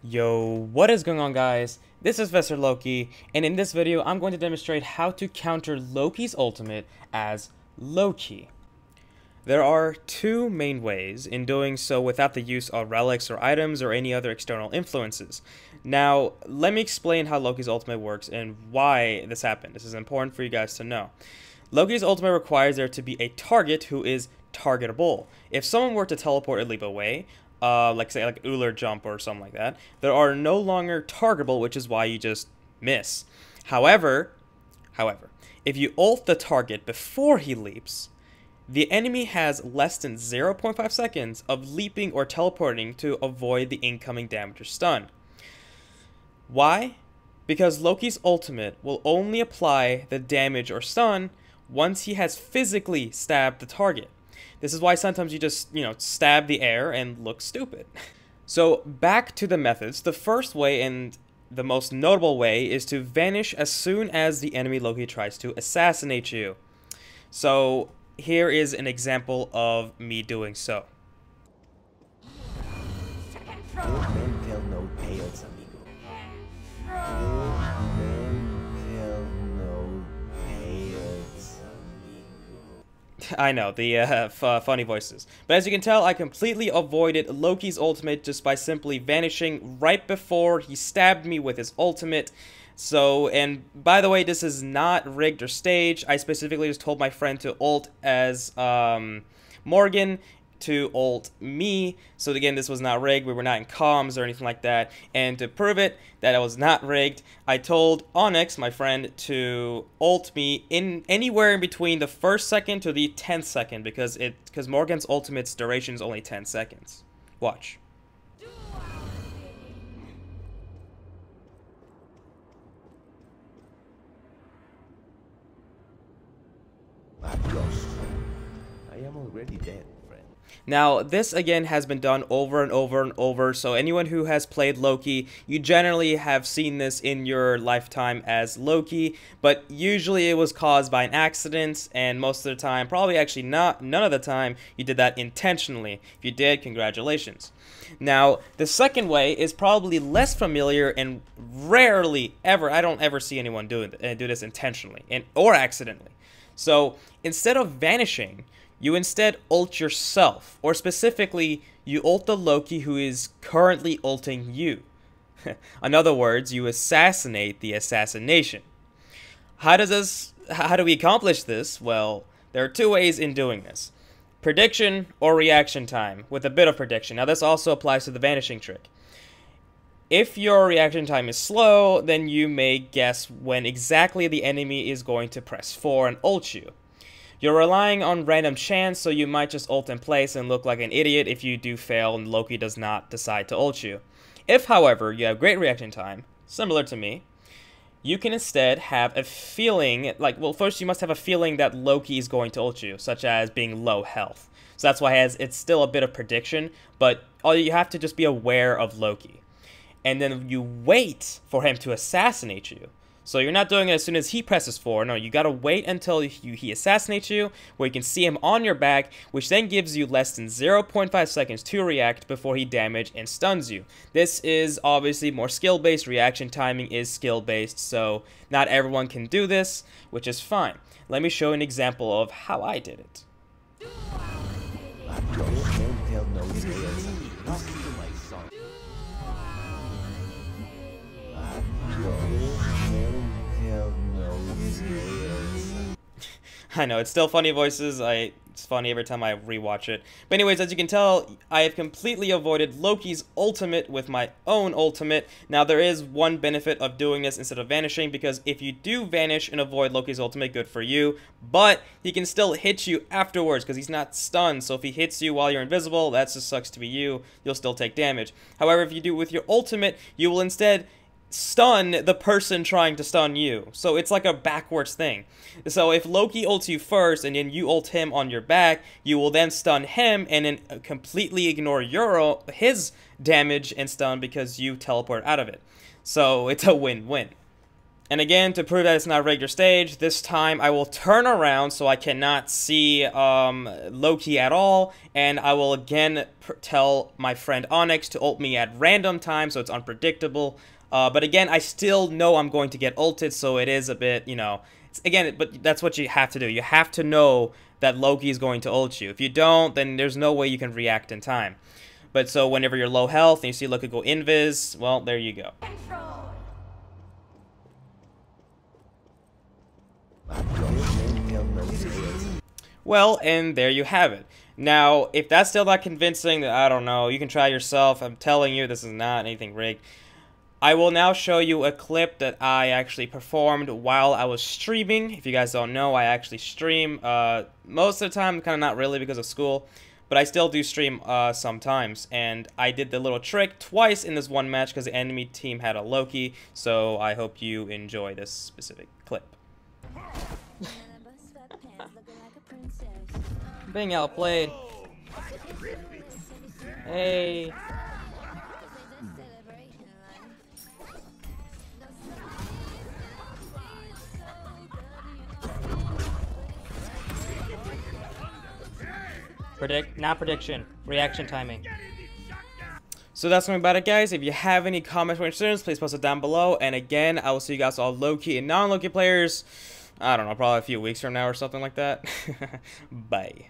Yo, what is going on, guys? This is Professor Loki, and in this video I'm going to demonstrate how to counter Loki's ultimate as Loki. There are two main ways in doing so without the use of relics or items or any other external influences. Now, let me explain how Loki's ultimate works and why this happened. This is important for you guys to know. Loki's ultimate requires there to be a target who is targetable. If someone were to teleport or leap away, like Uller jump or something like that, they are no longer targetable, which is why you just miss. However, if you ult the target before he leaps, the enemy has less than 0.5 seconds of leaping or teleporting to avoid the incoming damage or stun. Why? Because Loki's ultimate will only apply the damage or stun once he has physically stabbed the target. This is why sometimes you just, stab the air and look stupid. So back to the methods. The first way and the most notable way is to vanish as soon as the enemy Loki tries to assassinate you. So here is an example of me doing so. I know, the funny voices. But as you can tell, I completely avoided Loki's ultimate just by simply vanishing right before he stabbed me with his ultimate. So, and by the way, this is not rigged or staged. I specifically just told my friend to ult as Morgan to ult me. So again, this was not rigged. We were not in comms or anything like that. And to prove it that it was not rigged, I told Onyx, my friend, to ult me in anywhere in between the 1st second to the 10th second because Morgan's ultimate's duration is only 10 seconds. Watch. I am already dead. Now, this again has been done over and over and over, so anyone who has played Loki, you generally have seen this in your lifetime as Loki, but usually it was caused by an accident, and most of the time, probably actually none of the time, you did that intentionally. If you did, congratulations. Now, the second way is probably less familiar and rarely ever, I don't ever see anyone do this intentionally or accidentally. So, instead of vanishing, you instead ult yourself, or specifically, you ult the Loki who is currently ulting you. In other words, you assassinate the assassination. How do we accomplish this? Well, there are two ways in doing this. Prediction or reaction time, with a bit of prediction. Now this also applies to the vanishing trick. If your reaction time is slow, then you may guess when exactly the enemy is going to press 4 and ult you. You're relying on random chance, so you might just ult in place and look like an idiot if you do fail and Loki does not decide to ult you. If, however, you have great reaction time, similar to me, you can instead have a feeling, first you must have a feeling that Loki is going to ult you, such as being low health. So that's why it's still a bit of prediction, but you have to just be aware of Loki. And then you wait for him to assassinate you. So you're not doing it as soon as he presses 4. No, you gotta wait until he assassinates you, where you can see him on your back, which then gives you less than 0.5 seconds to react before he damages and stuns you. This is obviously more skill-based. Reaction timing is skill-based, so not everyone can do this, which is fine. Let me show an example of how I did it. I know, it's still funny voices. It's funny every time I rewatch it. But anyways, as you can tell, I have completely avoided Loki's ultimate with my own ultimate. Now, there is one benefit of doing this instead of vanishing, because if you do vanish and avoid Loki's ultimate, good for you. But he can still hit you afterwards because he's not stunned. So if he hits you while you're invisible, that just sucks to be you. You'll still take damage. However, if you do it with your ultimate, you will instead stun the person trying to stun you. So it's like a backwards thing. So if Loki ults you first and then you ult him on your back, you will then stun him and then completely ignore his damage and stun because you teleport out of it. So it's a win-win. And again, to prove that it's not a regular stage, this time I will turn around so I cannot see Loki at all, and I will again tell my friend Onyx to ult me at random times so it's unpredictable. But again, I still know I'm going to get ulted, so it is a bit, you know, again, but that's what you have to do. You have to know that Loki is going to ult you. If you don't, then there's no way you can react in time. But so whenever you're low health and you see Loki go invis, well, there you go. Well, and there you have it. Now, if that's still not convincing, then I don't know. You can try yourself. I'm telling you, this is not anything rigged. I will now show you a clip that I actually performed while I was streaming. If you guys don't know, I actually stream most of the time, kind of not really because of school, but I still do stream sometimes. And I did the little trick twice in this one match because the enemy team had a Loki, so I hope you enjoy this specific clip. Being outplayed. Hey. Not prediction, reaction timing. So that's something about it, guys. If you have any comments or concerns, please post it down below. And again, I will see you guys all Loki and non-Loki players, I don't know, probably a few weeks from now or something like that. Bye.